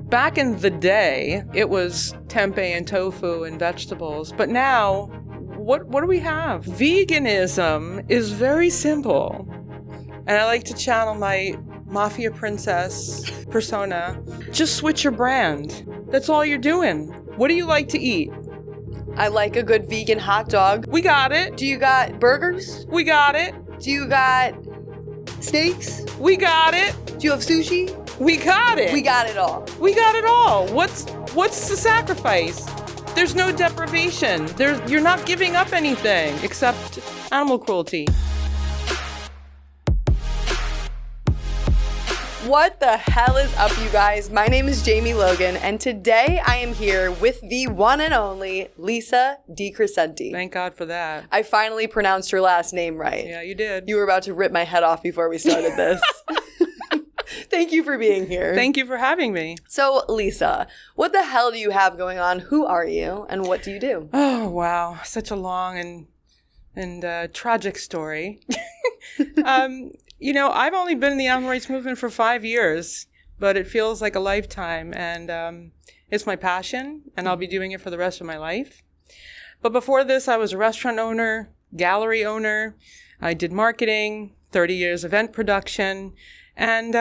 Back in the day, it was tempeh and tofu and vegetables. But now, what do we have? Veganism is very simple. And I like to channel my mafia princess persona. Just switch your brand. That's all you're doing. What do you like to eat? I like a good vegan hot dog. We got it. Do you got burgers? We got it. Do you got steaks? We got it. Do you have sushi? We got it. We got it all. We got it all. What's the sacrifice? There's no deprivation. You're not giving up anything except animal cruelty. What the hell is up, you guys? My name is Jamie Logan, and today I am here with the one and only Lisa DeCrescente. Thank God for that. I finally pronounced her last name right. Yeah, you did. You were about to rip my head off before we started this. Thank you for being here. Thank you for having me. So, Lisa, what the hell do you have going on? Who are you, and what do you do? Oh, wow. Such a long and tragic story. I've only been in the animal rights movement for 5 years, but it feels like a lifetime, and it's my passion, and I'll be doing it for the rest of my life. But before this, I was a restaurant owner, gallery owner. I did marketing, 30 years event production, and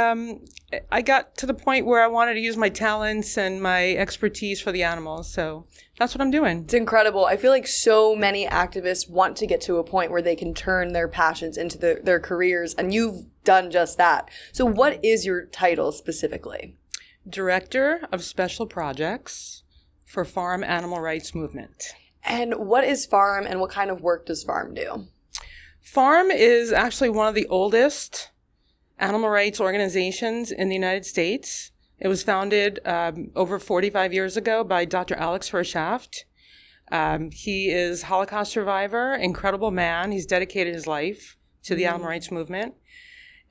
I got to the point where I wanted to use my talents and my expertise for the animals, so that's what I'm doing. It's incredible. I feel like so many activists want to get to a point where they can turn their passions into their careers, and you've done just that. So what is your title specifically? Director of Special Projects for Farm Animal Rights Movement. And what is FARM, and what kind of work does FARM do? FARM is actually one of the oldest animal rights organizations in the United States. It was founded over 45 years ago by Dr. Alex Hershaft. He is a Holocaust survivor, incredible man. He's dedicated his life to the animal rights movement.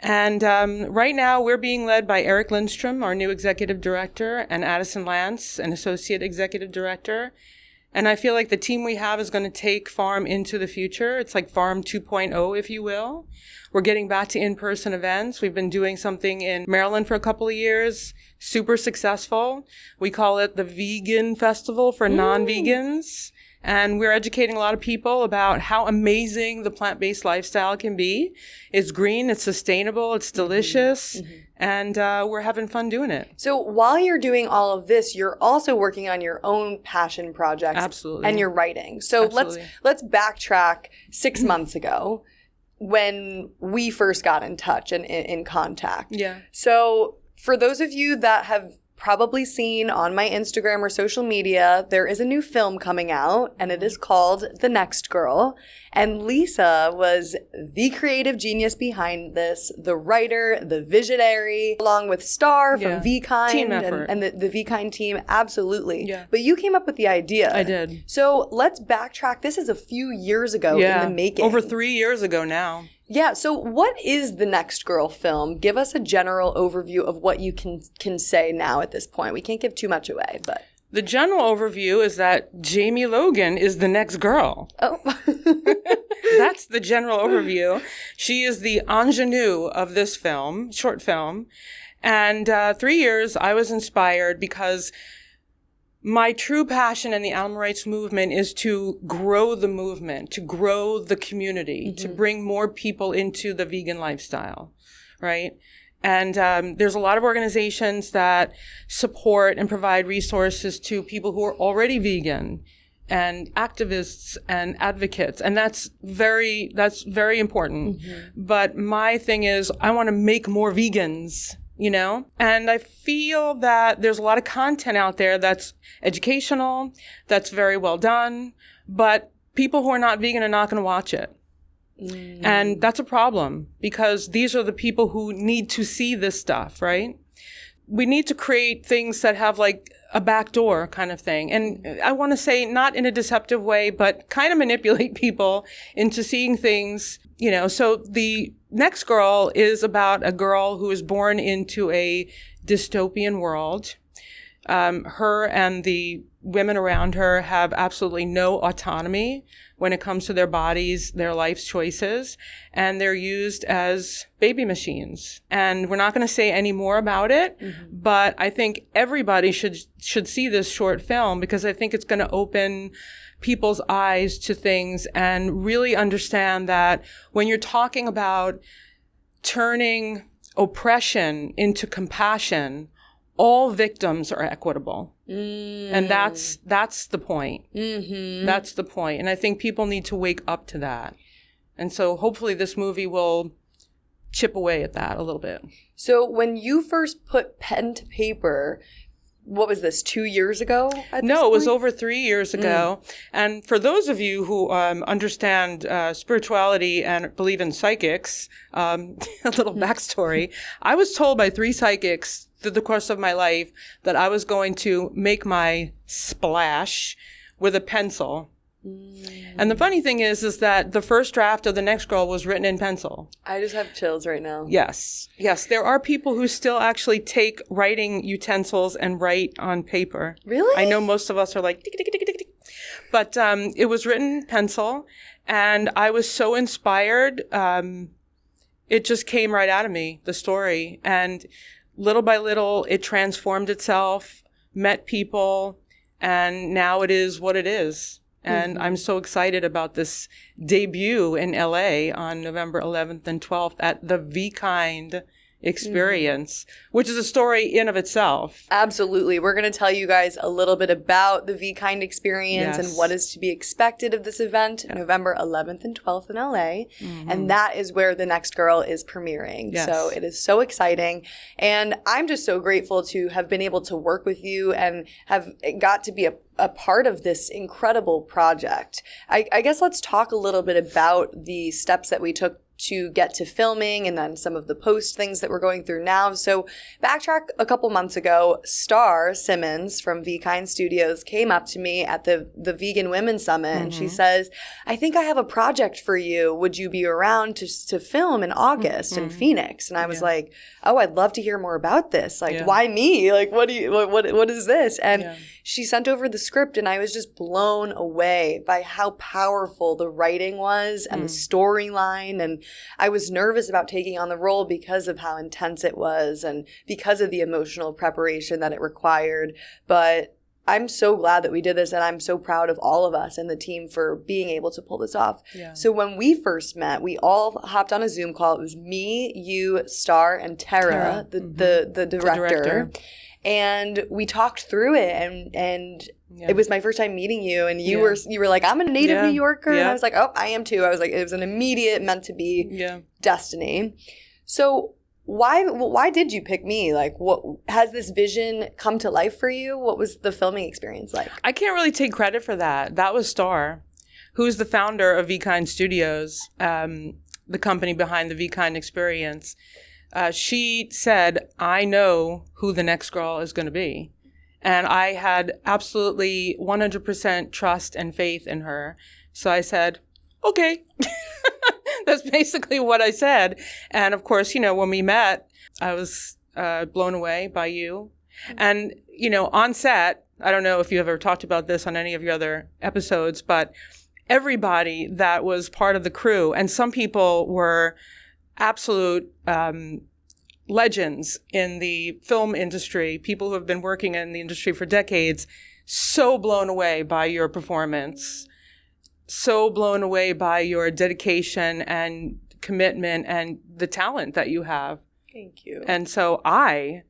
And right now we're being led by Eric Lindstrom, our new executive director, and Addison Lance, an associate executive director. And I feel like the team we have is going to take FARM into the future. It's like FARM 2.0, if you will. We're getting back to in-person events. We've been doing something in Maryland for a couple of years, super successful. We call it the Vegan Festival for non-vegans. And we're educating a lot of people about how amazing the plant-based lifestyle can be. It's green, it's sustainable, it's delicious, and we're having fun doing it. So while you're doing all of this, you're also working on your own passion projects. Absolutely. And you're writing. So Absolutely. let's backtrack 6 months ago when we first got in touch and in contact. Yeah. So for those of you that have probably seen on my Instagram or social media, there is a new film coming out, and it is called The Next Girl. And Lisa was the creative genius behind this, the writer, the visionary, along with Star from Vkind. Team effort. And the Vkind team, absolutely. Yeah. But you came up with the idea. I did. So let's backtrack. This is a few years ago in the making. Over 3 years ago now. Yeah, so what is The Next Girl film? Give us a general overview of what you can say now at this point. We can't give too much away, but... The general overview is that Jamie Logan is the next girl. Oh. That's the general overview. She is the ingenue of this film, short film. And 3 years, I was inspired because my true passion in the animal rights movement is to grow the movement, to grow the community, to bring more people into the vegan lifestyle, right? And there's a lot of organizations that support and provide resources to people who are already vegan, and activists and advocates. And that's very important. But my thing is, I want to make more vegans, you know? And I feel that there's a lot of content out there that's educational, that's very well done, but people who are not vegan are not going to watch it. And that's a problem, because these are the people who need to see this stuff, right? We need to create things that have like a backdoor kind of thing. And I want to say not in a deceptive way, but kind of manipulate people into seeing things, you know. So The Next Girl is about a girl who is born into a dystopian world. Her and the women around her have absolutely no autonomy when it comes to their bodies, their life's choices, and they're used as baby machines. And we're not going to say any more about it, but I think everybody should see this short film, because I think it's going to open people's eyes to things and really understand that when you're talking about turning oppression into compassion, all victims are equitable. And that's the point. That's the point. And I think people need to wake up to that. And so hopefully this movie will chip away at that a little bit. So when you first put pen to paper, what was this, 2 years ago? No, it was over 3 years ago. And for those of you who understand spirituality and believe in psychics, a little backstory, I was told by 3 psychics through the course of my life that I was going to make my splash with a pencil. And the funny thing is that the first draft of The Next Girl was written in pencil. I just have chills right now. Yes. Yes. There are people who still actually take writing utensils and write on paper. Really? I know most of us are like, tick, tick, tick, tick, tick. But it was written in pencil, and I was so inspired. It just came right out of me, the story. And little by little, it transformed itself, met people, and now it is what it is. And I'm so excited about this debut in LA on November 11th and 12th at the Vkind Experience, which is a story in of itself. Absolutely. We're going to tell you guys a little bit about the Vkind Experience and what is to be expected of this event November 11th and 12th in LA. And that is where The Next Girl is premiering. Yes. So it is so exciting. And I'm just so grateful to have been able to work with you and have got to be a part of this incredible project. I guess let's talk a little bit about the steps that we took to get to filming and then some of the post things that we're going through now. So backtrack a couple months ago, Star Simmons from Vkind Studios came up to me at the Vegan Women's Summit and she says, I think I have a project for you. Would you be around to film in August in Phoenix? And I was like, oh, I'd love to hear more about this. Like, why me? Like, what is this? And she sent over the script and I was just blown away by how powerful the writing was and the storyline. And I was nervous about taking on the role because of how intense it was and because of the emotional preparation that it required. But I'm so glad that we did this, and I'm so proud of all of us and the team for being able to pull this off. Yeah. So when we first met, we all hopped on a Zoom call. It was me, you, Star, and Tara. The director. And we talked through it, and it was my first time meeting you, and you were like, I'm a native New Yorker, and I was like, oh, I am too. I was like, it was an immediate meant to be destiny. So why did you pick me? Like, what has this vision come to life for you? What was the filming experience like? I can't really take credit for that. That was Star, who's the founder of Vkind Studios, the company behind the Vkind Experience. She said, I know who the next girl is going to be. And I had absolutely 100% trust and faith in her. So I said, okay. That's basically what I said. And of course, when we met, I was blown away by you. And, on set, I don't know if you ever talked about this on any of your other episodes, but everybody that was part of the crew, and some people were absolute legends in the film industry, people who have been working in the industry for decades, so blown away by your performance, so blown away by your dedication and commitment and the talent that you have. Thank you. And so I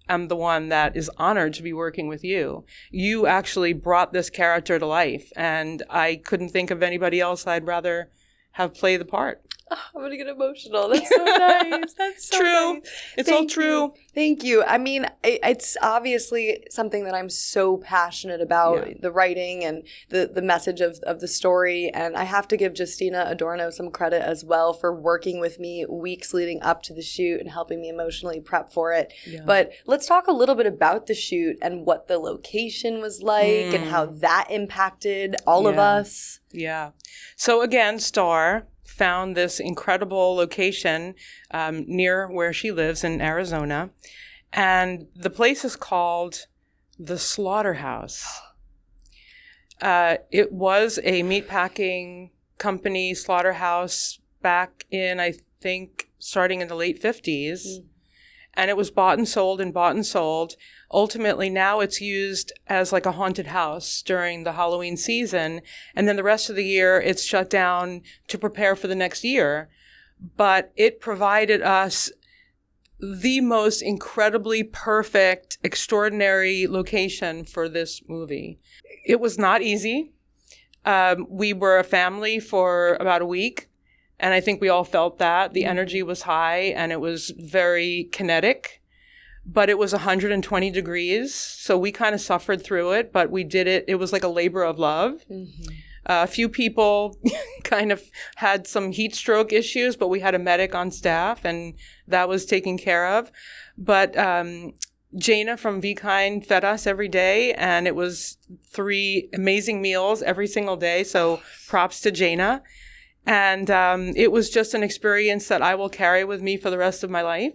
am the one that is honored to be working with you. You actually brought this character to life, and I couldn't think of anybody else I'd rather have played the part. Oh, I'm going to get emotional. That's so nice. That's so true. Nice. It's all true. Thank you. I mean, it's obviously something that I'm so passionate about, the writing and the message of the story. And I have to give Justina Adorno some credit as well for working with me weeks leading up to the shoot and helping me emotionally prep for it. Yeah. But let's talk a little bit about the shoot and what the location was like and how that impacted all of us. Yeah. So again, Star found this incredible location near where she lives in Arizona. And the place is called The Slaughterhouse. It was a meatpacking company, slaughterhouse, back in, I think, starting in the late 50s. And it was bought and sold and bought and sold. Ultimately, now it's used as like a haunted house during the Halloween season. And then the rest of the year, it's shut down to prepare for the next year. But it provided us the most incredibly perfect, extraordinary location for this movie. It was not easy. We were a family for about a week, and I think we all felt that. The energy was high, and it was very kinetic, but it was 120 degrees, so we kind of suffered through it, but we did it. It was like a labor of love. A few people kind of had some heat stroke issues, but we had a medic on staff, and that was taken care of. But Jaina from Vkind fed us every day, and it was 3 amazing meals every single day, so props to Jaina. And it was just an experience that I will carry with me for the rest of my life.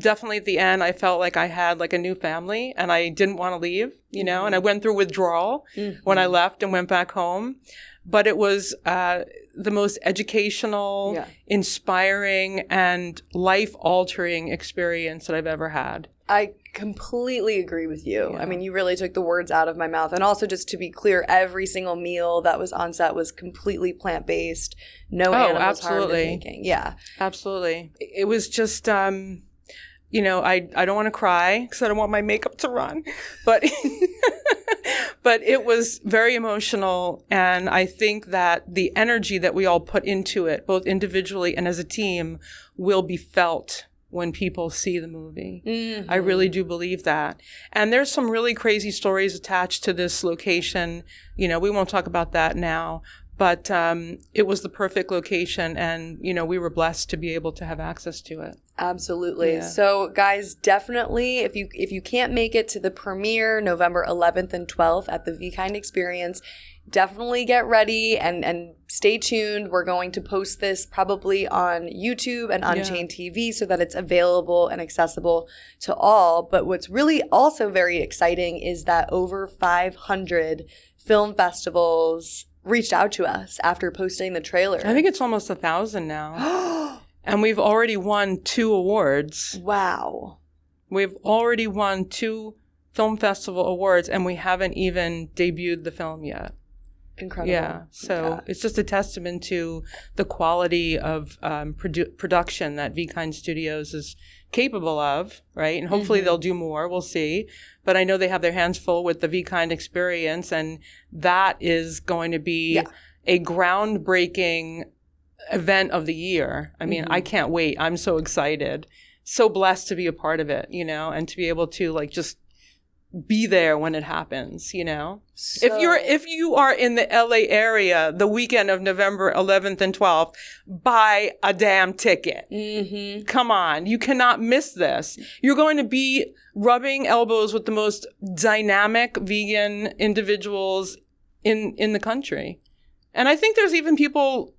Definitely at the end, I felt like I had like a new family, and I didn't want to leave, you know, and I went through withdrawal when I left and went back home. But it was the most educational, inspiring, and life-altering experience that I've ever had. I completely agree with you. I mean, you really took the words out of my mouth. And also, just to be clear, every single meal that was on set was completely plant-based. No animals harmed in making. Yeah. Absolutely. It was just, you know, I don't want to cry because I don't want my makeup to run. But but it was very emotional. And I think that the energy that we all put into it, both individually and as a team, will be felt when people see the movie. I really do believe that. And there's some really crazy stories attached to this location. You know, we won't talk about that now, but it was the perfect location, and, you know, we were blessed to be able to have access to it. Absolutely. Yeah. So, guys, definitely, if you can't make it to the premiere November 11th and 12th at the Vkind Experience, definitely get ready and stay tuned. We're going to post this probably on YouTube and Unchained TV so that it's available and accessible to all. But what's really also very exciting is that over 500 film festivals reached out to us after posting the trailer. I think it's almost 1,000 now. And we've already won 2 awards. Wow. We've already won 2 film festival awards, and we haven't even debuted the film yet. Incredible. Yeah. So it's just a testament to the quality of production that Vkind Studios is capable of, right? And hopefully they'll do more. We'll see. But I know they have their hands full with the Vkind Experience, and that is going to be a groundbreaking event of the year. I mean, I can't wait. I'm so excited. So blessed to be a part of it, you know, and to be able to like just be there when it happens, you know. So, if you are in the LA area the weekend of November 11th and 12th, buy a damn ticket. Come on, you cannot miss this. You're going to be rubbing elbows with the most dynamic vegan individuals in the country. And I think there's even people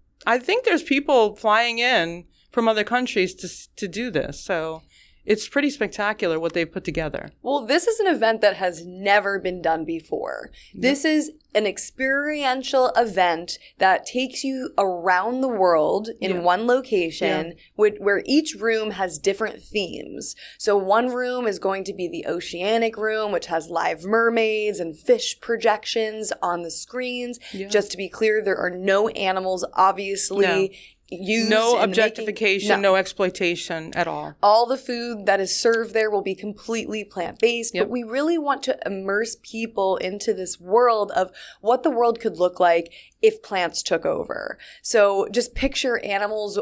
flying in from other countries to do this. So it's pretty spectacular what they've put together. Well, this is an event that has never been done before. This is an experiential event that takes you around the world in one location where each room has different themes. So one room is going to be the oceanic room, which has live mermaids and fish projections on the screens. Just to be clear, there are no animals, obviously. No objectification, no exploitation at all. All the food that is served there will be completely plant-based, but we really want to immerse people into this world of what the world could look like if plants took over. So just picture animals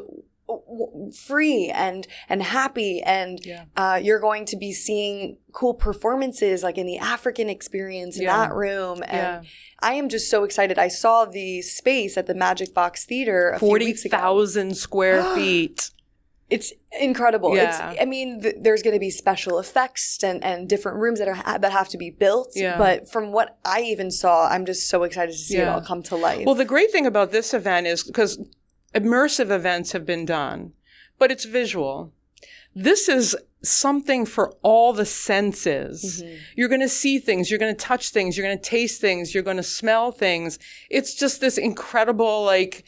free and happy, and you're going to be seeing cool performances like in the African Experience in that room, and I am just so excited. I saw the space at the Magic Box Theater a few weeks ago. 40,000 square feet. It's incredible. There's going to be special effects and different rooms that have to be built. But from what I even saw, I'm just so excited to see it all come to life. Well, the great thing about this event is because immersive events have been done, but it's visual. This is something for all the senses. You're going to see things, you're going to touch things, you're going to taste things, you're going to smell things. It's just this incredible, like,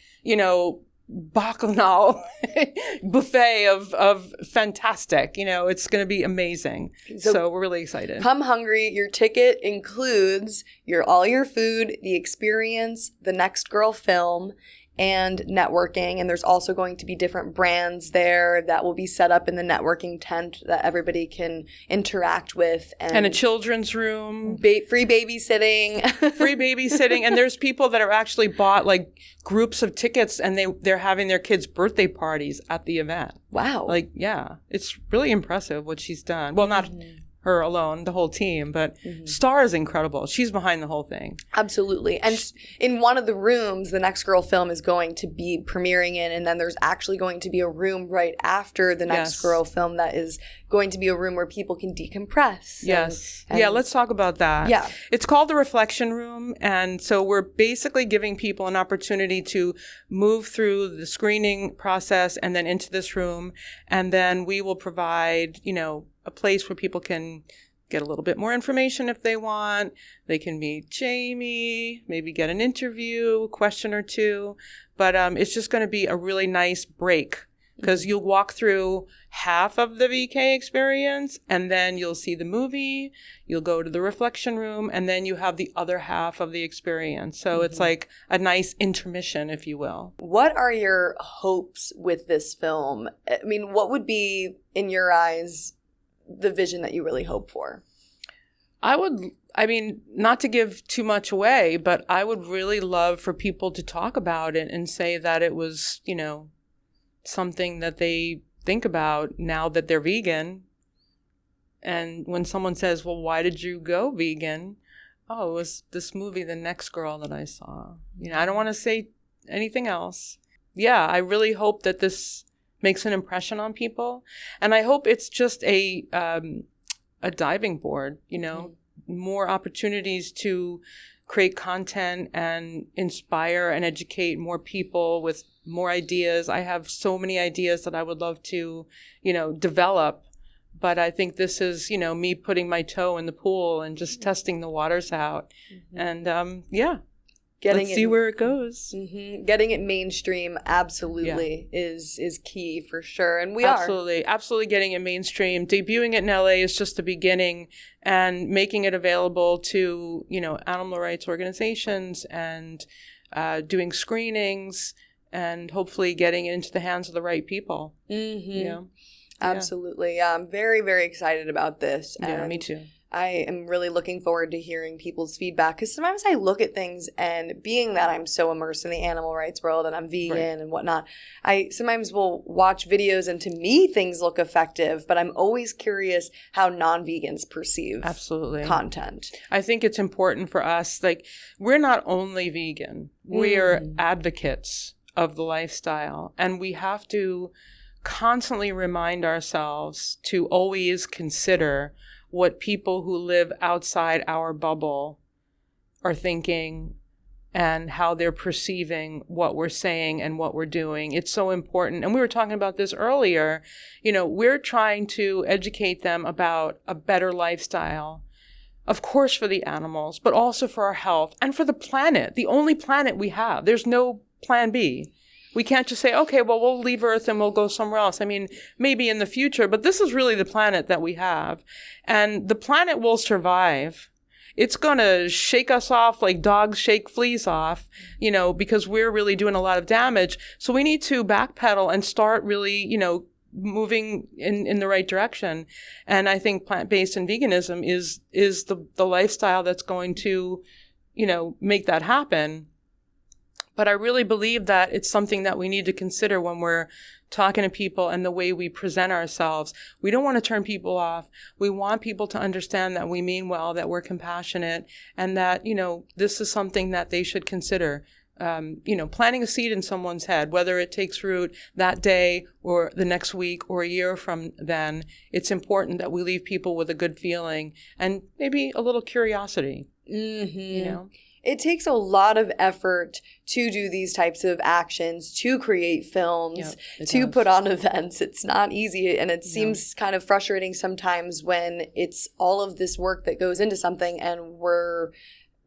bacchanal buffet of fantastic. It's going to be amazing. So we're really excited. Come hungry. Your ticket includes all your food, the experience, the Next Girl film, and networking. And there's also going to be different brands there that will be set up in the networking tent that everybody can interact with. And a children's room. Free babysitting. Free babysitting. And there's people that are actually bought like groups of tickets and they're having their kids' birthday parties at the event. Wow. Like, yeah, it's really impressive what she's done. Well, not her alone, the whole team, but Star is incredible. She's behind the whole thing. Absolutely. And in one of the rooms, the Next Girl film is going to be premiering in, and then there's actually going to be a room right after the Next Girl film that is going to be a room where people can decompress. Yes. Yeah, let's talk about that. Yeah. It's called the Reflection Room, and so we're basically giving people an opportunity to move through the screening process and then into this room, and then we will provide, a place where people can get a little bit more information if they want. They can meet Jamie, maybe get an interview, a question or two. But it's just going to be a really nice break because you'll walk through half of the Vkind Experience and then you'll see the movie, you'll go to the reflection room, and then you have the other half of the experience. So it's like a nice intermission, if you will. What are your hopes with this film? I mean, what would be, in your eyes, the vision that you really hope for? Not to give too much away, but I would really love for people to talk about it and say that it was, something that they think about now that they're vegan. And when someone says, well, why did you go vegan? Oh, it was this movie, The Next Girl, that I saw. I don't want to say anything else. Yeah, I really hope that this makes an impression on people. And I hope it's just a diving board, more opportunities to create content and inspire and educate more people with more ideas. I have so many ideas that I would love to, develop. But I think this is, me putting my toe in the pool and just testing the waters out. And let's see where it goes. Getting it mainstream absolutely is key for sure. And we absolutely getting it mainstream. Debuting it in LA is just the beginning, and making it available to, animal rights organizations and doing screenings and hopefully getting it into the hands of the right people. Absolutely. Yeah, I'm very, very excited about this. Yeah, me too. I am really looking forward to hearing people's feedback, because sometimes I look at things, and being that I'm so immersed in the animal rights world and I'm vegan and whatnot, I sometimes will watch videos and to me things look effective, but I'm always curious how non-vegans perceive content. I think it's important for us, like, we're not only vegan, we are advocates of the lifestyle, and we have to constantly remind ourselves to always consider what people who live outside our bubble are thinking and how they're perceiving what we're saying and what we're doing. It's so important. And we were talking about this earlier. We're trying to educate them about a better lifestyle, of course, for the animals, but also for our health and for the planet, the only planet we have. There's no plan B. We can't just say, okay, well, we'll leave Earth and we'll go somewhere else. I mean, maybe in the future, but this is really the planet that we have. And the planet will survive. It's going to shake us off like dogs shake fleas off, because we're really doing a lot of damage. So we need to backpedal and start really, moving in the right direction. And I think plant-based and veganism is the lifestyle that's going to, make that happen. But I really believe that it's something that we need to consider when we're talking to people and the way we present ourselves. We don't want to turn people off. We want people to understand that we mean well, that we're compassionate, and that, this is something that they should consider. Planting a seed in someone's head, whether it takes root that day or the next week or a year from then, it's important that we leave people with a good feeling and maybe a little curiosity. It takes a lot of effort to do these types of actions, to create films, to put on events. It's not easy, and it seems kind of frustrating sometimes when it's all of this work that goes into something and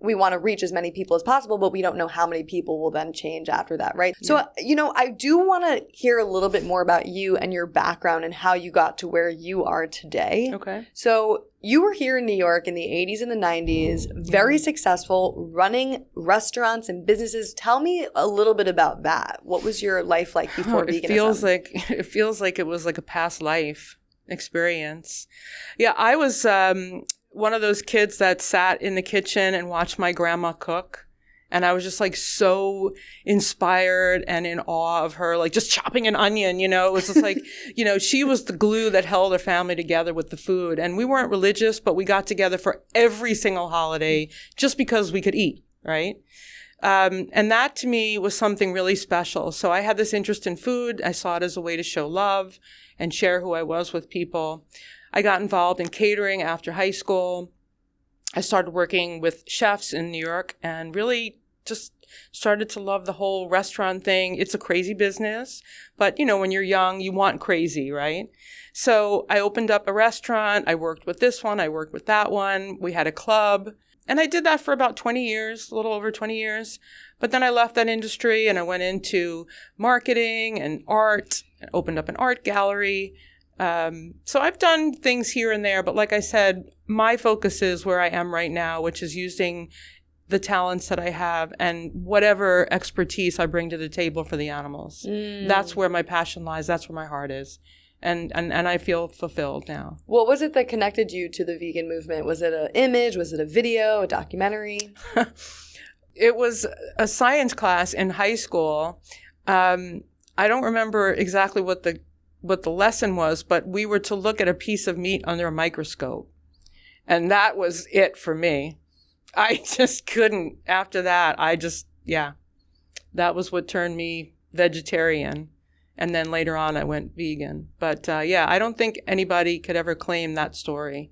we want to reach as many people as possible, but we don't know how many people will then change after that, right? Yeah. So, you know, I do want to hear a little bit more about you and your background and how you got to where you are today. Okay. So you were here in New York in the 80s and the 90s, very successful, running restaurants and businesses. Tell me a little bit about that. What was your life like before veganism? It feels like it was like a past life experience. Yeah, I was one of those kids that sat in the kitchen and watched my grandma cook. And I was just like so inspired and in awe of her, like just chopping an onion, you know, it was just like, you know, she was the glue that held her family together with the food. And we weren't religious, but we got together for every single holiday just because we could eat, right? And that to me was something really special. So I had this interest in food. I saw it as a way to show love and share who I was with people. I got involved in catering after high school. I started working with chefs in New York and really just started to love the whole restaurant thing. It's a crazy business, but you know, when you're young, you want crazy, right? So I opened up a restaurant. I worked with this one. I worked with that one. We had a club. And I did that for about 20 years, a little over 20 years. But then I left that industry and I went into marketing and art, and opened up an art gallery. So I've done things here and there, but like I said, my focus is where I am right now, which is using the talents that I have and whatever expertise I bring to the table for the animals. That's where my passion lies. That's where my heart is. And I feel fulfilled now. What was it that connected you to the vegan movement? Was it an image? Was it a video, a documentary? It was a science class in high school. I don't remember exactly what the lesson was, but we were to look at a piece of meat under a microscope. And that was it for me. I just couldn't. After that, that was what turned me vegetarian. And then later on, I went vegan. But I don't think anybody could ever claim that story.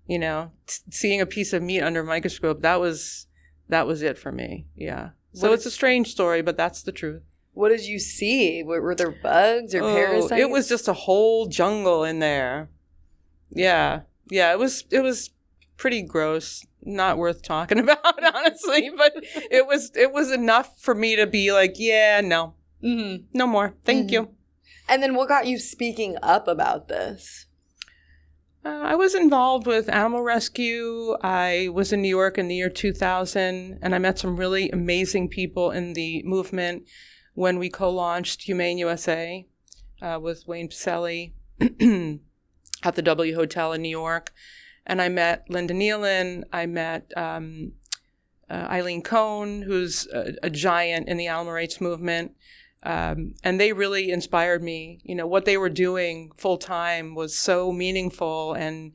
You know, seeing a piece of meat under a microscope, that was it for me. Yeah. So it's a strange story, but that's the truth. What did you see? Were there bugs or parasites? It was just a whole jungle in there. Yeah. Yeah, it was pretty gross. Not worth talking about, honestly, but it was enough for me to be like, yeah, no. Mm-hmm. No more. Thank you. And then what got you speaking up about this? I was involved with animal rescue. I was in New York in the year 2000, and I met some really amazing people in the movement when we co-launched Humane USA with Wayne Pacelli at the W Hotel in New York. And I met Linda Nealon. I met Eileen Cohn, who's a giant in the animal rights movement. And they really inspired me. You know, what they were doing full time was so meaningful, and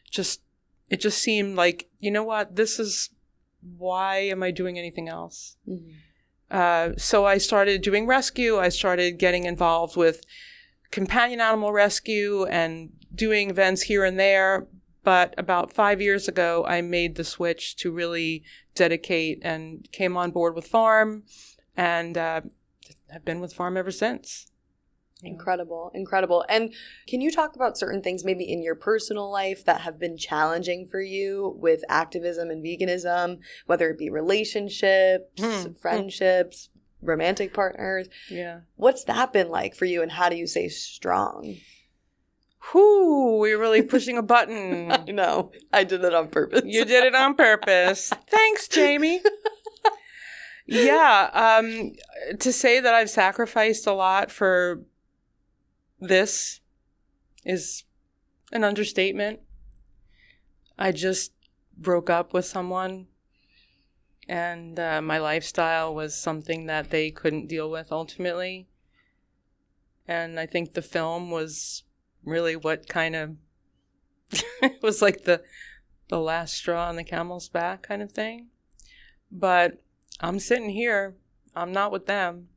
it just seemed like, you know what, this is, why am I doing anything else? Mm-hmm. So I started doing rescue. I started getting involved with companion animal rescue and doing events here and there. But about 5 years ago, I made the switch to really dedicate and came on board with Farm, and have been with Farm ever since. Incredible. And can you talk about certain things maybe in your personal life that have been challenging for you with activism and veganism, whether it be relationships, friendships, romantic partners? Yeah. What's that been like for you, and how do you stay strong? Whew, we're really pushing a button. I know. I did it on purpose. You did it on purpose. Thanks, Jamie. Yeah. To say that I've sacrificed a lot for this is an understatement. I just broke up with someone, and my lifestyle was something that they couldn't deal with ultimately. And I think the film was really what kind of it was like the last straw on the camel's back kind of thing. But I'm sitting here. I'm not with them.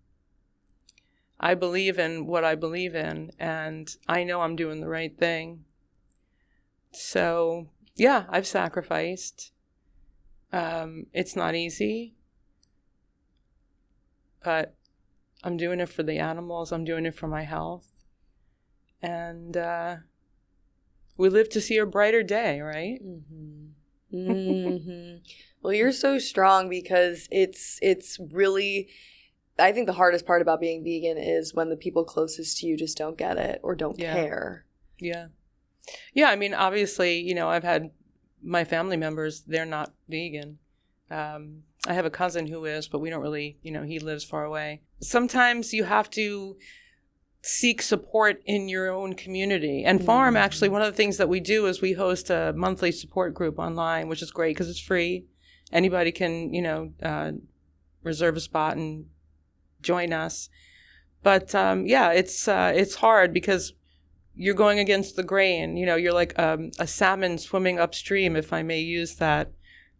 I believe in what I believe in, and I know I'm doing the right thing. So, yeah, I've sacrificed. It's not easy, but I'm doing it for the animals. I'm doing it for my health. And we live to see a brighter day, right? Mm-hmm. Mm-hmm. Well, you're so strong because it's really, I think the hardest part about being vegan is when the people closest to you just don't get it or don't care. Yeah. Yeah, I mean, obviously, I've had my family members, they're not vegan. I have a cousin who is, but we don't really, he lives far away. Sometimes you have to seek support in your own community. And Farm, actually, one of the things that we do is we host a monthly support group online, which is great because it's free. Anybody can, reserve a spot and join us. But it's hard because you're going against the grain. You're like a salmon swimming upstream, if I may use that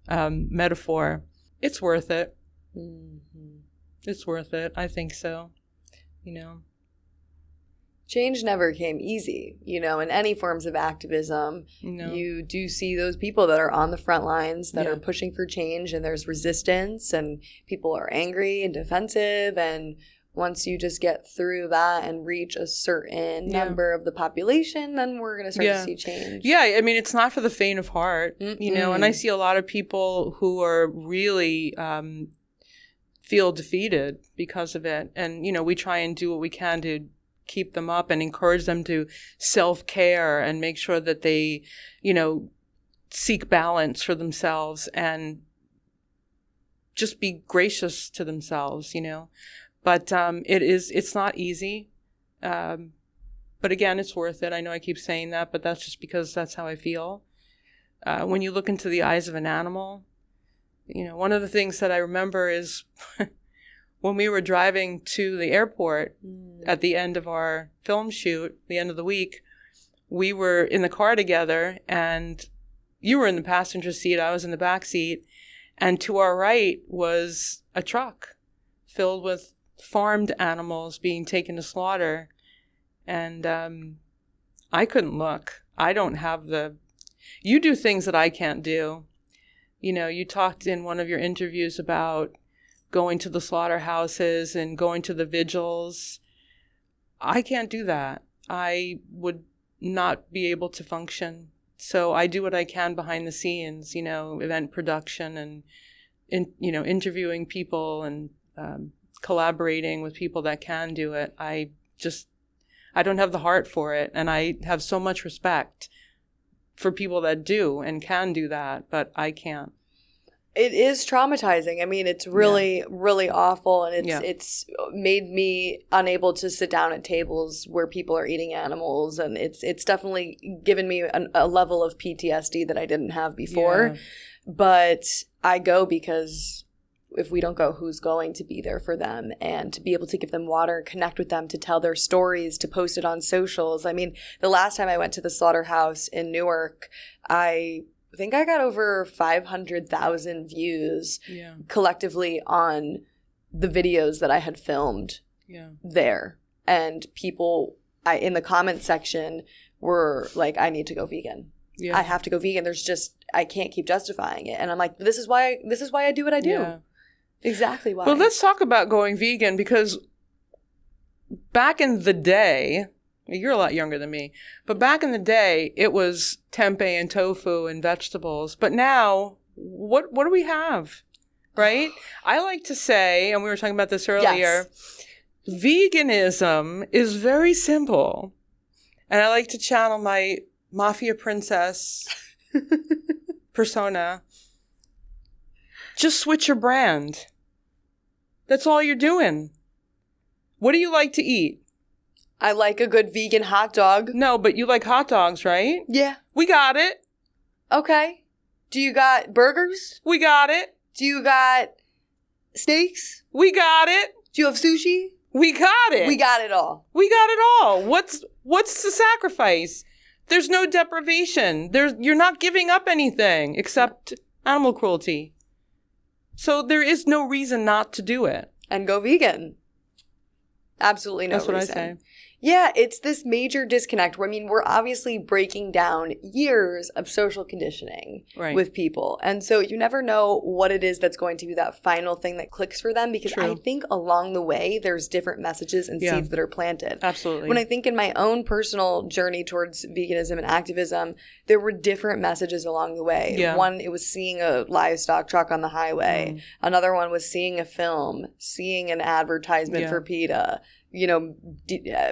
metaphor. It's worth it. Mm-hmm. It's worth it. I think so. Change never came easy, in any forms of activism. No. You do see those people that are on the front lines that are pushing for change, and there's resistance and people are angry and defensive. And once you just get through that and reach a certain number of the population, then we're going to start to see change. Yeah, I mean, it's not for the faint of heart, and I see a lot of people who are really feel defeated because of it. And, we try and do what we can to keep them up and encourage them to self-care and make sure that they, seek balance for themselves and just be gracious to themselves, But it's not easy. But again, it's worth it. I know I keep saying that, but that's just because that's how I feel. When you look into the eyes of an animal, one of the things that I remember is when we were driving to the airport at the end of our film shoot, the end of the week, we were in the car together and you were in the passenger seat, I was in the back seat, and to our right was a truck filled with farmed animals being taken to slaughter. And I couldn't look. I don't have you do things that I can't do. You talked in one of your interviews about going to the slaughterhouses and going to the vigils. I can't do that. I would not be able to function. So I do what I can behind the scenes, event production and, interviewing people and collaborating with people that can do it. I don't have the heart for it. And I have so much respect for people that do and can do that, but I can't. It is traumatizing. I mean, it's really, really awful. And it's made me unable to sit down at tables where people are eating animals. And it's definitely given me a level of PTSD that I didn't have before. Yeah. But I go because if we don't go, who's going to be there for them? And to be able to give them water, connect with them, to tell their stories, to post it on socials. I mean, the last time I went to the slaughterhouse in Newark, I think I got over 500,000 views collectively on the videos that I had filmed there. And people in the comment section were like, I need to go vegan. Yeah. I have to go vegan. I can't keep justifying it. And I'm like, this is why I do what I do. Yeah. Exactly why. Well, let's talk about going vegan, because back in the day, you're a lot younger than me, but back in the day, it was tempeh and tofu and vegetables. But now, what do we have, right? I like to say, and we were talking about this earlier, veganism is very simple. And I like to channel my mafia princess persona. Just switch your brand. That's all you're doing. What do you like to eat? I like a good vegan hot dog. No, but you like hot dogs, right? Yeah. We got it. Okay. Do you got burgers? We got it. Do you got steaks? We got it. Do you have sushi? We got it. We got it all. We got it all. What's the sacrifice? There's no deprivation. You're not giving up anything except animal cruelty. So there is no reason not to do it. And go vegan. Absolutely no reason. That's what I say. Yeah, it's this major disconnect where, I mean, we're obviously breaking down years of social conditioning with people. And so you never know what it is that's going to be that final thing that clicks for them, because I think along the way, there's different messages and seeds that are planted. Absolutely. When I think in my own personal journey towards veganism and activism, there were different messages along the way. Yeah. One, it was seeing a livestock truck on the highway. Another one was seeing a film, seeing an advertisement for PETA. You know,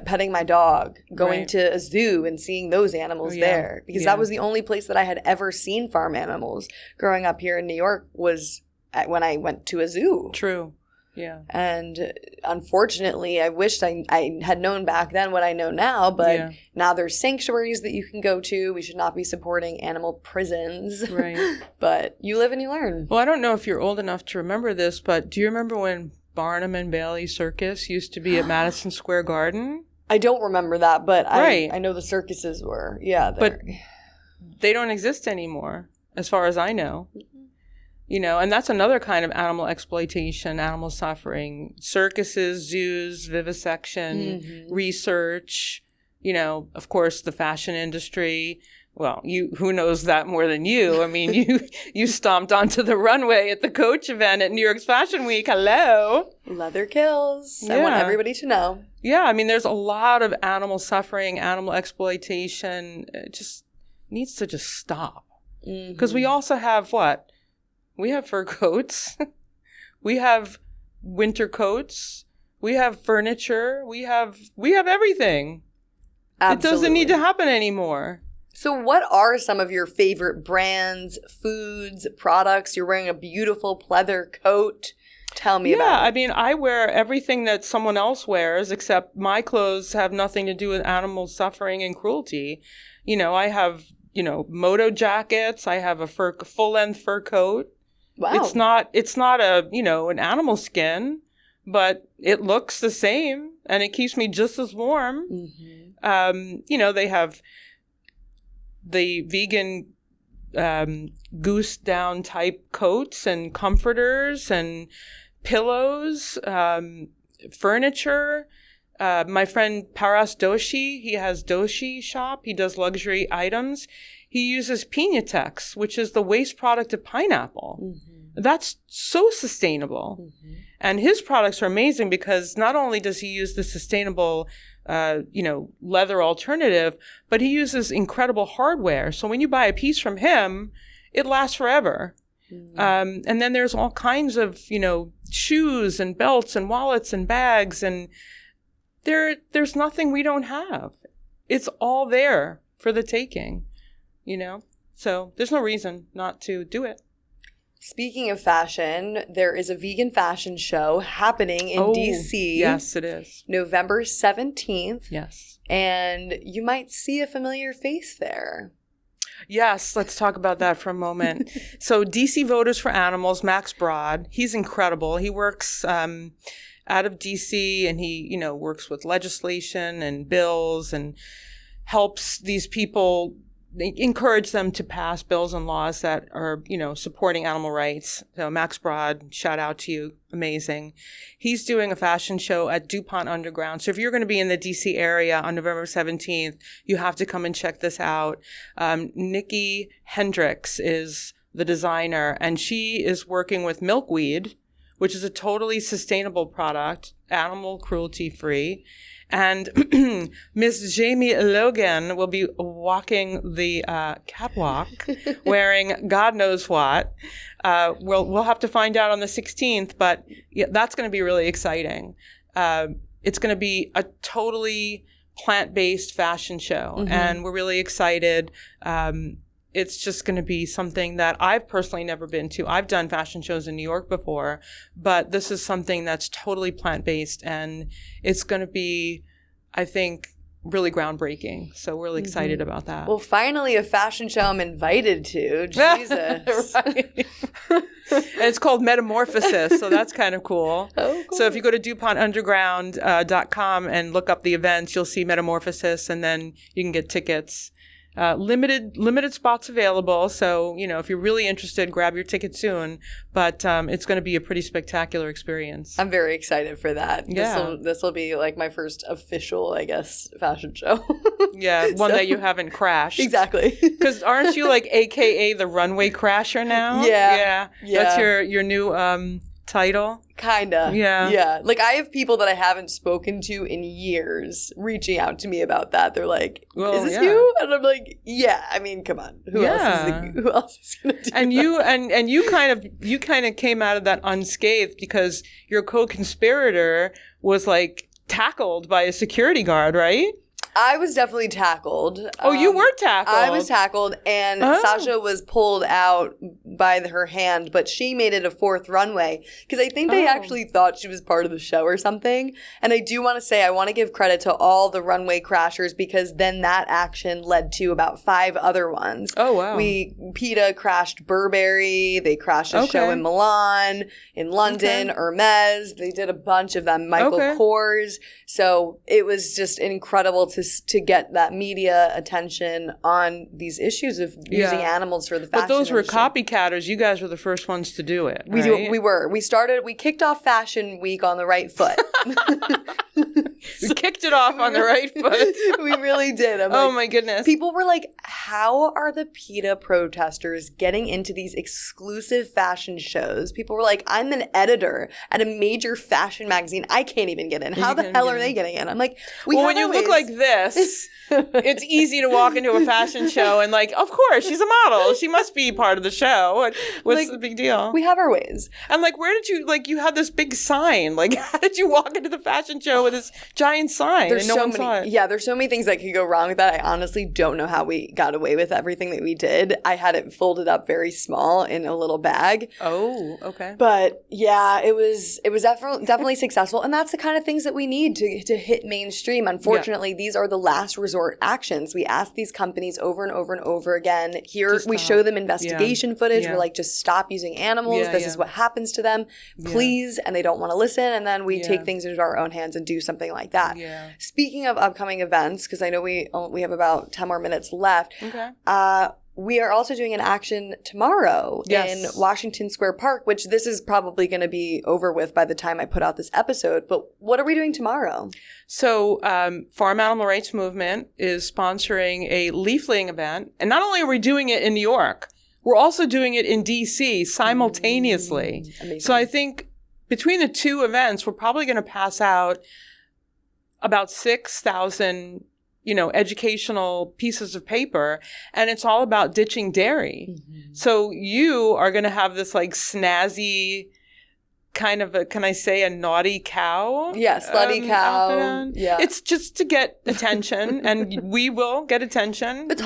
petting my dog, going to a zoo and seeing those animals there. Because that was the only place that I had ever seen farm animals growing up here in New York, was when I went to a zoo. True. Yeah. And unfortunately, I wished I had known back then what I know now, but now there's sanctuaries that you can go to. We should not be supporting animal prisons. Right. But you live and you learn. Well, I don't know if you're old enough to remember this, but do you remember when Barnum and Bailey Circus used to be at Madison Square Garden? I don't remember that, but I know the circuses were. Yeah. But they don't exist anymore, as far as I know. You know, and that's another kind of animal exploitation, animal suffering. Circuses, zoos, vivisection, research, you know, of course, the fashion industry. Well, who knows that more than you? I mean, you stomped onto the runway at the Coach event at New York's Fashion Week. Hello. Leather kills. Yeah. I want everybody to know. Yeah, I mean, there's a lot of animal suffering, animal exploitation. It just needs to just stop. Because we also have what? We have fur coats. We have winter coats. We have furniture. We have everything. Absolutely. It doesn't need to happen anymore. So what are some of your favorite brands, foods, products? You're wearing a beautiful pleather coat. Tell me about it. Yeah, I mean, I wear everything that someone else wears, except my clothes have nothing to do with animal suffering and cruelty. You know, I have, moto jackets. I have a full-length fur coat. Wow. It's not a, an animal skin, but it looks the same and it keeps me just as warm. They have the vegan goose down type coats and comforters and pillows, furniture. My friend Paras Doshi, he has Doshi shop. He does luxury items. He uses Pinatex, which is the waste product of pineapple. That's so sustainable. And his products are amazing because not only does he use the sustainable leather alternative, but he uses incredible hardware. So when you buy a piece from him, it lasts forever. And then there's all kinds of, shoes and belts and wallets and bags. And there's nothing we don't have. It's all there for the taking, So there's no reason not to do it. Speaking of fashion, there is a vegan fashion show happening in DC. Yes, it is. November 17th. Yes. And you might see a familiar face there. Yes, let's talk about that for a moment. So DC Voters for Animals, Max Broad, he's incredible. He works out of DC and he, works with legislation and bills and helps these people, encourage them to pass bills and laws that are, supporting animal rights. So Max Broad, shout out to you. Amazing. He's doing a fashion show at DuPont Underground. So if you're going to be in the DC area on November 17th, you have to come and check this out. Nikki Hendricks is the designer, and she is working with milkweed, which is a totally sustainable product, animal cruelty free. And Miss Jamie Logan will be walking the catwalk wearing God knows what. We'll have to find out on the 16th, but that's going to be really exciting. It's going to be a totally plant-based fashion show, and we're really excited. It's just going to be something that I've personally never been to. I've done fashion shows in New York before, but this is something that's totally plant-based, and it's going to be, I think, really groundbreaking. So we're really excited about that. Well, finally a fashion show I'm invited to. Jesus. Right. And it's called Metamorphosis, so that's kind of cool. Oh, cool. So if you go to DuPontUnderground.com and look up the events, you'll see Metamorphosis, and then you can get tickets. Limited spots available. So, if you're really interested, grab your ticket soon. But it's going to be a pretty spectacular experience. I'm very excited for that. Yeah. This will be like my first official, I guess, fashion show. Yeah, one that you haven't crashed. Exactly. Because aren't you like AKA the runway crasher now? Yeah. That's your new title? Kinda. Yeah. Yeah. Like, I have people that I haven't spoken to in years reaching out to me about that. They're like, is this you? And I'm like, yeah. I mean, come on. Who else is gonna do and that? you kind of came out of that unscathed because your co-conspirator was like tackled by a security guard, right? I was definitely tackled. Oh, you were tackled. I was tackled, and Sasha was pulled out by her hand, but she made it a fourth runway because I think they actually thought she was part of the show or something. And I do want to say I want to give credit to all the runway crashers because then that action led to about 5 other ones. Oh, wow. PETA crashed Burberry. They crashed a show in Milan, in London, Hermes. They did a bunch of them. Michael Kors. So it was just incredible to get that media attention on these issues of using animals for the fashion But those were industry. Copycatters. You guys were the first ones to do it, We right? We kicked off Fashion Week on the right foot. We kicked it off on the right foot. We really did. Oh my goodness. People were like, how are the PETA protesters getting into these exclusive fashion shows? People were like, I'm an editor at a major fashion magazine. I can't even get in. How the hell are they getting in? I'm like, when you look like this, it's easy to walk into a fashion show and like, of course, she's a model. She must be part of the show. What's the big deal? We have our ways. And like, where did you, like, you had this big sign. Like, how did you walk into the fashion show with this giant sign and no one saw it? Yeah, there's so many things that could go wrong with that. I honestly don't know how we got away with everything that we did. I had it folded up very small in a little bag. Oh, okay. But yeah, it was definitely successful. And that's the kind of things that we need to hit mainstream. Unfortunately, these are the last resort actions. We ask these companies over and over and over again. Here, we show them investigation footage. We're like, just stop using animals. This is what happens to them. Please. And they don't want to listen. And then we take things into our own hands and do something like that. Yeah. Speaking of upcoming events, because I know we have about 10 more minutes left. Okay. We are also doing an action tomorrow in Washington Square Park, which this is probably going to be over with by the time I put out this episode. But what are we doing tomorrow? So Farm Animal Rights Movement is sponsoring a leafleting event. And not only are we doing it in New York, we're also doing it in D.C. simultaneously. Amazing. So I think between the two events, we're probably going to pass out about 6,000 educational pieces of paper, and it's all about ditching dairy. Mm-hmm. So you are going to have this like snazzy kind of can I say a naughty cow? Yeah, slutty cow. Yeah. It's just to get attention, and we will get attention. It's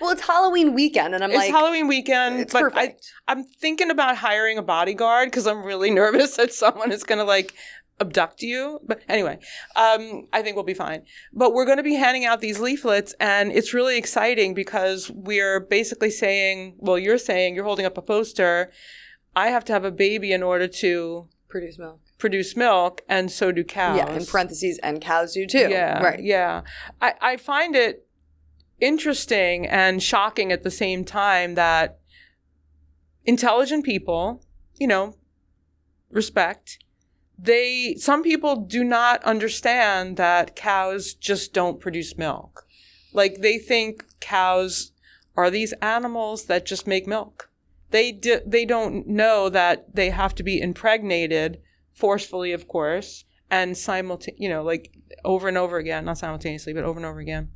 it's Halloween weekend, and it's Halloween weekend. It's but perfect. I'm thinking about hiring a bodyguard because I'm really nervous that someone is going to like abduct you. But anyway, I think we'll be fine. But we're going to be handing out these leaflets, and it's really exciting because we're basically saying, well, you're saying, you're holding up a poster, I have to have a baby in order to produce milk, and so do cows. Yeah, in parentheses, and cows do too. Yeah, right. Yeah. I find it interesting and shocking at the same time that intelligent people, respect, some people do not understand that cows just don't produce milk. Like, they think cows are these animals that just make milk. They don't know that they have to be impregnated forcefully, of course, and like over and over again, not simultaneously, but over and over again,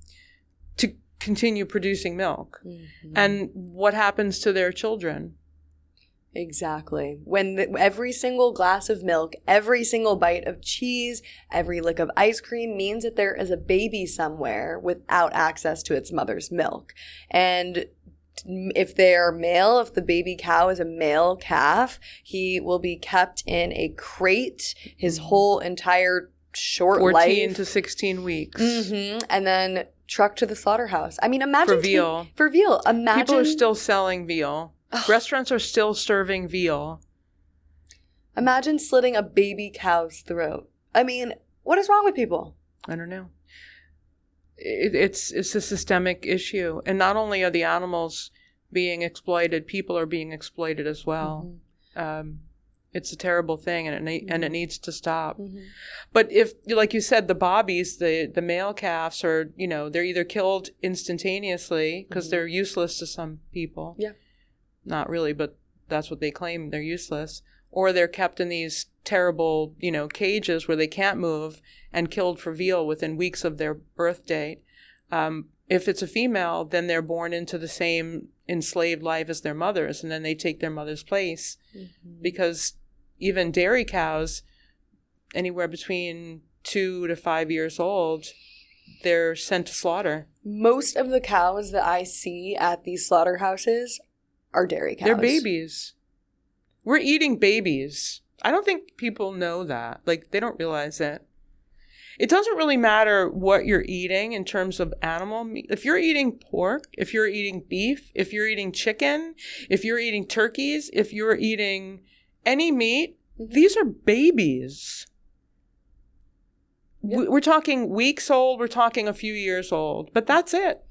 to continue producing milk. Mm-hmm. And what happens to their children? Exactly. When every single glass of milk, every single bite of cheese, every lick of ice cream means that there is a baby somewhere without access to its mother's milk. And if they're male, if the baby cow is a male calf, he will be kept in a crate his whole entire short 14 to 16 weeks. Mm-hmm. And then trucked to the slaughterhouse. I mean, imagine. For veal. Imagine. People are still selling veal. Restaurants are still serving veal. Imagine slitting a baby cow's throat. I mean, what is wrong with people? I don't know. it's a systemic issue. And not only are the animals being exploited, people are being exploited as well. It's a terrible thing, and it needs to stop. But if, like you said, the bobbies, the male calves are, they're either killed instantaneously because they're useless to some people. Yeah. Not really, but that's what they claim, they're useless. Or they're kept in these terrible, cages where they can't move and killed for veal within weeks of their birth date. If it's a female, then they're born into the same enslaved life as their mothers, and then they take their mother's place. Because even dairy cows, anywhere between 2 to 5 years old, they're sent to slaughter. Most of the cows that I see at these slaughterhouses are dairy cows. They're babies. We're eating babies. I don't think people know that. Like, they don't realize it. It doesn't really matter what you're eating in terms of animal meat. If you're eating pork, if you're eating beef, if you're eating chicken, if you're eating turkeys, if you're eating any meat, these are babies. Yep. We're talking weeks old. We're talking a few years old. But that's it.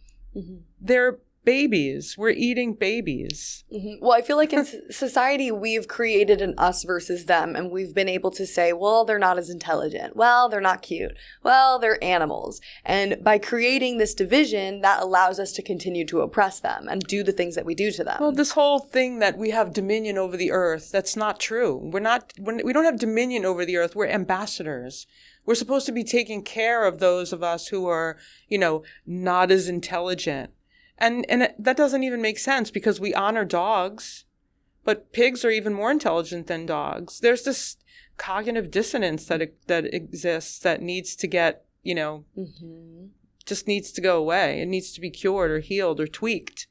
They're babies. We're eating babies. Well, I feel like in society, we've created an us versus them, and we've been able to say, well, they're not as intelligent. Well, they're not cute. Well, they're animals. And by creating this division, that allows us to continue to oppress them and do the things that we do to them. Well, this whole thing that we have dominion over the earth, that's not true. We don't have dominion over the earth. We're ambassadors. We're supposed to be taking care of those of us who are, not as intelligent. And that doesn't even make sense because we honor dogs, but pigs are even more intelligent than dogs. There's this cognitive dissonance that exists that needs to get, just needs to go away. It needs to be cured or healed or tweaked.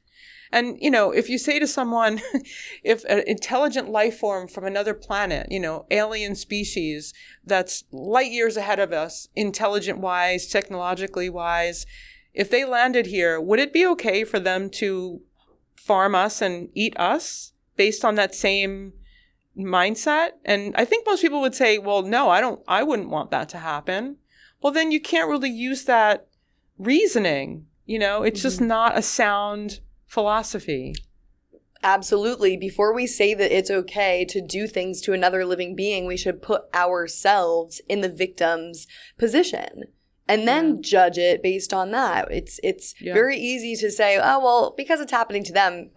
And, if you say to someone, if an intelligent life form from another planet, alien species that's light years ahead of us, intelligent-wise, technologically-wise, if they landed here, would it be okay for them to farm us and eat us based on that same mindset? And I think most people would say, well, no, I wouldn't want that to happen. Well, then you can't really use that reasoning. It's just not a sound philosophy. Absolutely. Before we say that it's okay to do things to another living being, we should put ourselves in the victim's position. And then judge it based on that. It's very easy to say, oh, well, because it's happening to them,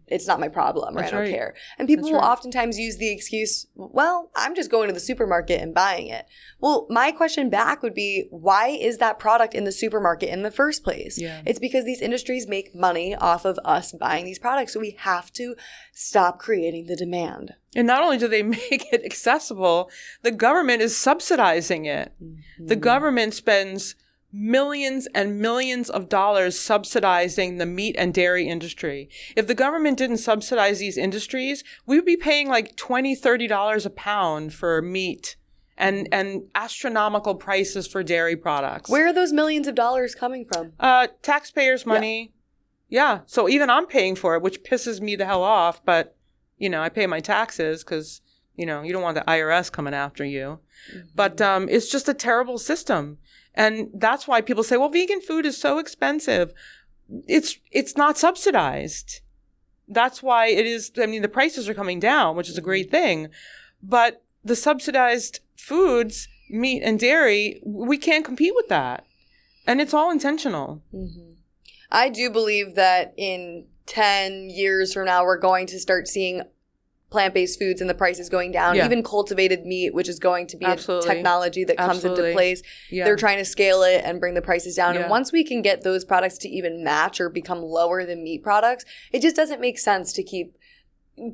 it's not my problem, or I don't care. And people will oftentimes use the excuse, well, I'm just going to the supermarket and buying it. Well, my question back would be, why is that product in the supermarket in the first place? It's because these industries make money off of us buying these products. So we have to stop creating the demand. And not only do they make it accessible, the government is subsidizing it. The government spends millions and millions of dollars subsidizing the meat and dairy industry. If the government didn't subsidize these industries, we would be paying like $20, $30 a pound for meat and astronomical prices for dairy products. Where are those millions of dollars coming from? Taxpayers' money. Yeah. So even I'm paying for it, which pisses me the hell off, but I pay my taxes because, you don't want the IRS coming after you. But it's just a terrible system. And that's why people say, well, vegan food is so expensive. It's not subsidized. That's why it is. The prices are coming down, which is a great thing. But the subsidized foods, meat and dairy, we can't compete with that. And it's all intentional. I do believe that in 10 years from now, we're going to start seeing plant-based foods and the prices going down. Even cultivated meat, which is going to be a technology that comes into place. They're trying to scale it and bring the prices down. And once we can get those products to even match or become lower than meat products, it just doesn't make sense to keep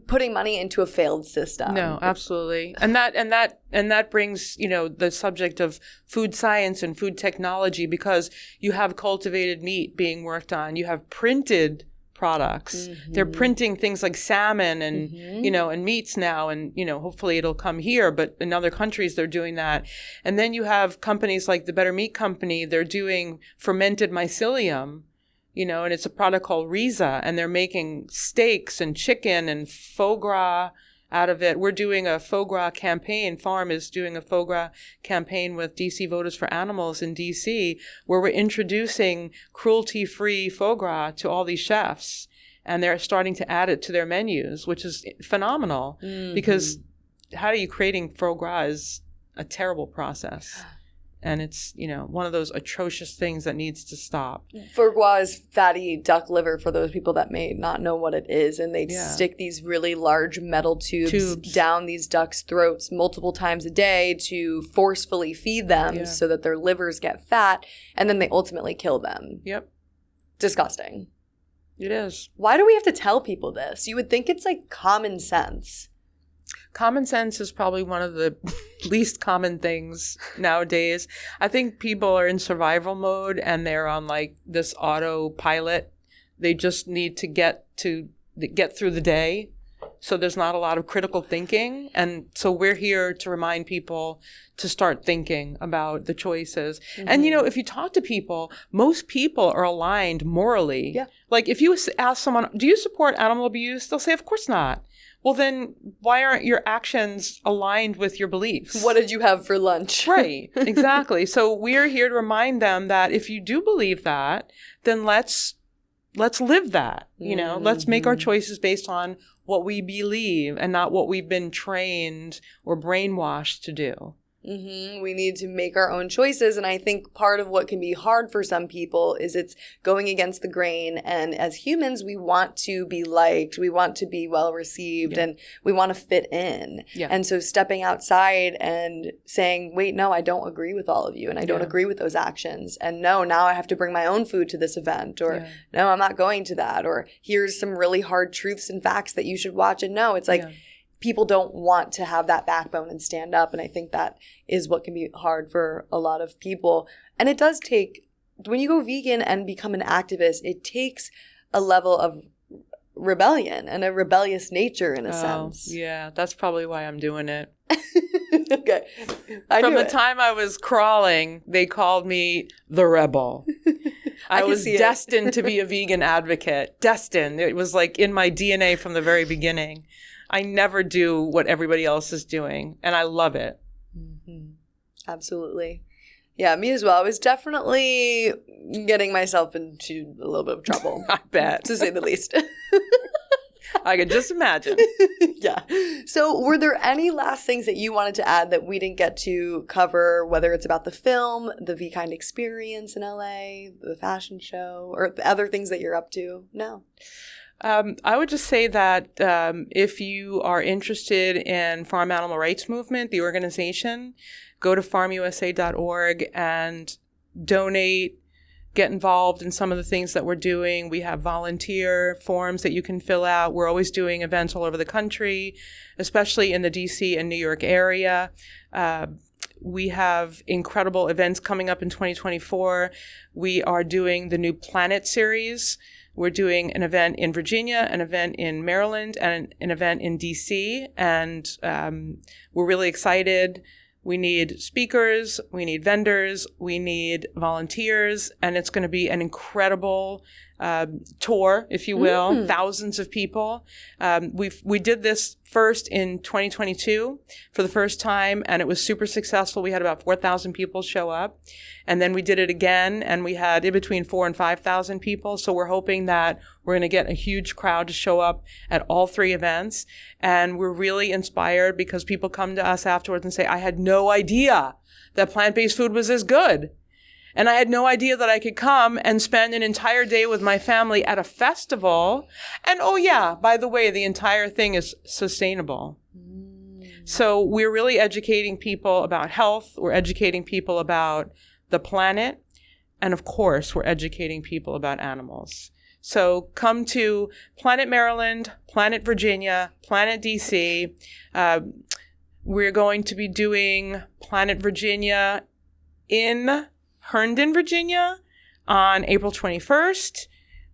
putting money into a failed system. No, absolutely. And that brings, the subject of food science and food technology, because you have cultivated meat being worked on. You have printed products. They're printing things like salmon and, and meats now. And, hopefully it'll come here. But in other countries, they're doing that. And then you have companies like the Better Meat Company. They're doing fermented mycelium, and it's a product called Riza. And they're making steaks and chicken and foie gras out of it. We're doing a foie gras campaign. Farm is doing a foie gras campaign with DC Voters for Animals in DC, where we're introducing cruelty-free foie gras to all these chefs. And they're starting to add it to their menus, which is phenomenal. Because how are you creating foie gras is a terrible process. And it's, one of those atrocious things that needs to stop. Foie gras is fatty duck liver for those people that may not know what it is. And they stick these really large metal tubes down these ducks' throats multiple times a day to forcefully feed them so that their livers get fat. And then they ultimately kill them. Yep. Disgusting. It is. Why do we have to tell people this? You would think it's like common sense. Common sense is probably one of the least common things nowadays. I think people are in survival mode and they're on like this autopilot. They just need to get through the day. So there's not a lot of critical thinking. And so we're here to remind people to start thinking about the choices. And, if you talk to people, most people are aligned morally. Yeah. Like if you ask someone, do you support animal abuse? They'll say, of course not. Well, then why aren't your actions aligned with your beliefs? What did you have for lunch? Right, exactly. So we're here to remind them that if you do believe that, then let's live that. Let's make our choices based on what we believe and not what we've been trained or brainwashed to do. We need to make our own choices. And I think part of what can be hard for some people is it's going against the grain. And as humans, we want to be liked. We want to be well received and we want to fit in. Yeah. And so stepping outside and saying, wait, no, I don't agree with all of you. And I don't agree with those actions. And no, now I have to bring my own food to this event. Or no, I'm not going to that. Or here's some really hard truths and facts that you should watch. And no, it's like, people don't want to have that backbone and stand up. And I think that is what can be hard for a lot of people. And it does take, when you go vegan and become an activist, it takes a level of rebellion and a rebellious nature in a sense. Yeah, that's probably why I'm doing it. Okay. From the time I was crawling, they called me the rebel. I was destined to be a vegan advocate. Destined. It was like in my DNA from the very beginning. I never do what everybody else is doing, and I love it. Absolutely. Yeah, me as well. I was definitely getting myself into a little bit of trouble. I bet. To say the least. I could just imagine. Yeah. So were there any last things that you wanted to add that we didn't get to cover, whether it's about the film, the Vkind Experience in LA, the fashion show, or the other things that you're up to? No. I would just say that if you are interested in Farm Animal Rights Movement, the organization, go to farmusa.org and donate, get involved in some of the things that we're doing. We have volunteer forms that you can fill out. We're always doing events all over the country, especially in the DC and New York area. We have incredible events coming up in 2024. We are doing the new Planet series. We're doing an event in Virginia, an event in Maryland, and an event in DC. And we're really excited. We need speakers, we need vendors, we need volunteers, and it's going to be an incredible tour, if you will, thousands of people. We did this first in 2022 for the first time, and it was super successful. We had about 4,000 people show up. And then we did it again, and we had in between 4,000 and 5,000 people. So we're hoping that we're going to get a huge crowd to show up at all three events. And we're really inspired because people come to us afterwards and say, I had no idea that plant-based food was this good. And I had no idea that I could come and spend an entire day with my family at a festival. And oh yeah, by the way, the entire thing is sustainable. So we're really educating people about health. We're educating people about the planet. And of course, we're educating people about animals. So come to Planet Maryland, Planet Virginia, Planet DC. We're going to be doing Planet Virginia in Herndon, Virginia on April 21st.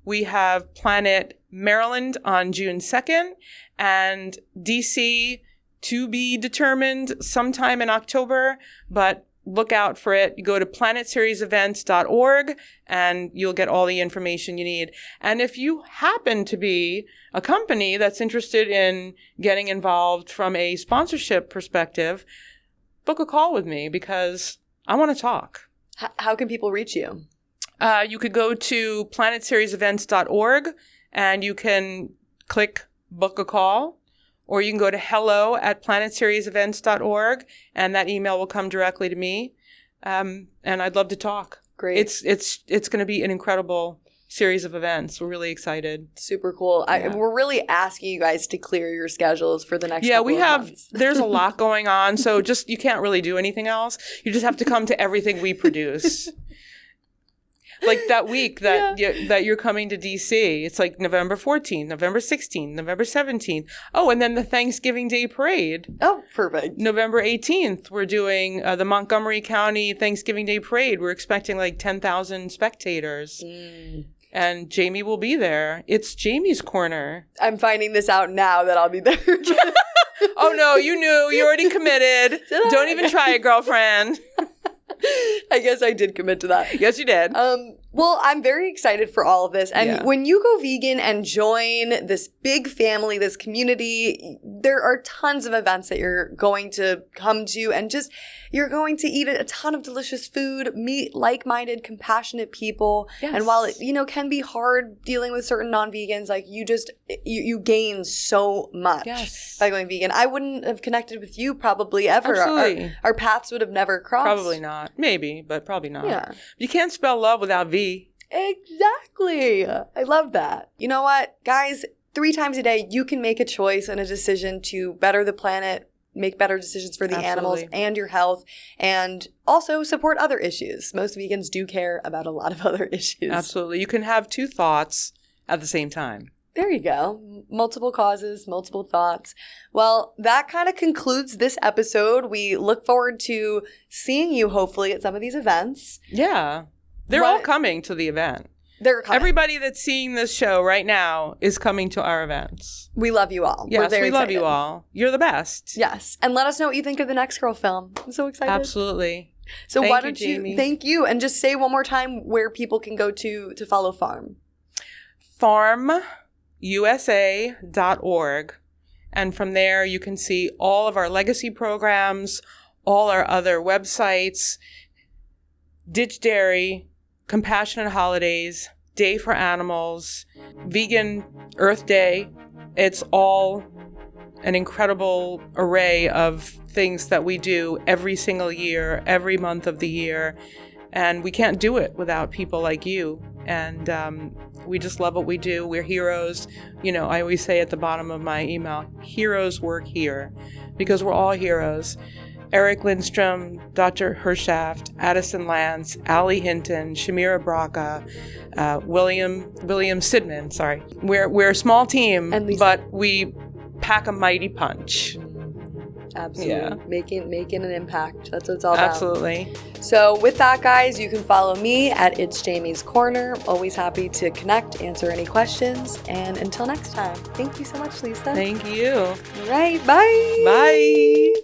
We have Planet Maryland on June 2nd and DC to be determined sometime in October, but look out for it. You go to planetseriesevents.org and you'll get all the information you need. And if you happen to be a company that's interested in getting involved from a sponsorship perspective, book a call with me because I want to talk. How can people reach you? You could go to planetseriesevents.org and you can click book a call. Or you can go to hello@planetseriesevents.org, and that email will come directly to me. And I'd love to talk. Great. It's going to be an incredible series of events. We're really excited. Super cool. Yeah. We're really asking you guys to clear your schedules for the next couple of months. There's a lot going on, so you can't really do anything else. You just have to come to everything we produce. Like that week that you're coming to DC, it's like November 14th, November 16th, November 17th. Oh, and then the Thanksgiving Day Parade. Oh, perfect. November 18th, we're doing the Montgomery County Thanksgiving Day Parade. We're expecting like 10,000 spectators. And Jamie will be there. It's Jamie's Corner. I'm finding this out now that I'll be there. Oh, no, you knew. You already committed. Don't even try it, girlfriend. I guess I did commit to that. Yes, you did. Well, I'm very excited for all of this. And when you go vegan and join this big family, this community, there are tons of events that you're going to come to and just you're going to eat a ton of delicious food, meet like-minded, compassionate people. Yes. And while it, can be hard dealing with certain non-vegans, like you gain so much by going vegan. I wouldn't have connected with you probably ever. Absolutely. Our paths would have never crossed. Probably not. Maybe, but probably not. Yeah. You can't spell love without V. Exactly. I love that. You know what, guys? 3 times a day, you can make a choice and a decision to better the planet, make better decisions for the animals and your health, and also support other issues. Most vegans do care about a lot of other issues. Absolutely. You can have 2 thoughts at the same time. There you go. Multiple causes, multiple thoughts. Well, that kind of concludes this episode. We look forward to seeing you, hopefully, at some of these events. Yeah. They're all coming to the event. They're coming. Everybody that's seeing this show right now is coming to our events. We love you all. Yes, We're very love excited. you all. You're the best. Yes. And let us know what you think of the Next Girl film. I'm so excited. Absolutely. So Thank why you, don't Jamie. thank you. And just say one more time where people can go to follow Farm. farmusa.org. And from there, you can see all of our legacy programs, all our other websites, Ditch Dairy, Compassionate Holidays, Day for Animals, Vegan Earth Day. It's all an incredible array of things that we do every single year, every month of the year. And we can't do it without people like you. And we just love what we do. We're heroes. I always say at the bottom of my email, heroes work here, because we're all heroes. Eric Lindstrom, Dr. Hershaft, Addison Lance, Allie Hinton, Shamira Braca, William Sidman, sorry. We're a small team, but we pack a mighty punch. Absolutely. Yeah. Making an impact. That's what it's all about. Absolutely. So with that, guys, you can follow me at It's Jamie's Corner. Always happy to connect, answer any questions. And until next time, thank you so much, Lisa. Thank you. All right. Bye. Bye.